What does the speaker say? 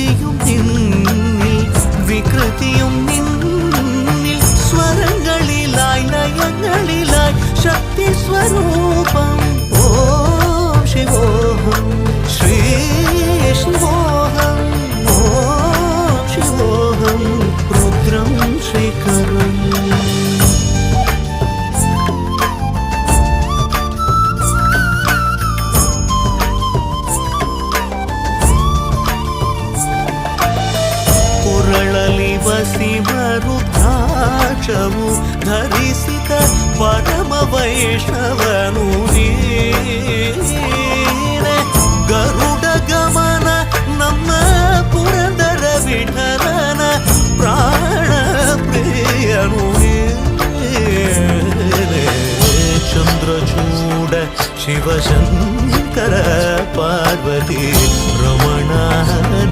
വികൃതിയും നിന്നിൽ വികൃതിയും നിന്നിൽ സ്വരങ്ങളിലായി ലയങ്ങളിലായി ശക്തി സ്വരൂപം ഓം ശിവോഹം ശ്രീ ശിവോഹം ഓം ശിവോഹം രുദ്രം ശ്രീകരം ಶಿವರುದ್ರಾಕ್ಷವು ಧರಿಸಿದ ಪರಮ ವೈಷ್ಣವನು ನೀನೆ ಗರುಡ ಗಮನ ನಮ್ಮ ಪುರಂದರ ವಿಠಲನ ಪ್ರಾಣ ಪ್ರಿಯನು ನೀನೆ ಚಂದ್ರಚೂಡ ಶಿವಶಂಕರ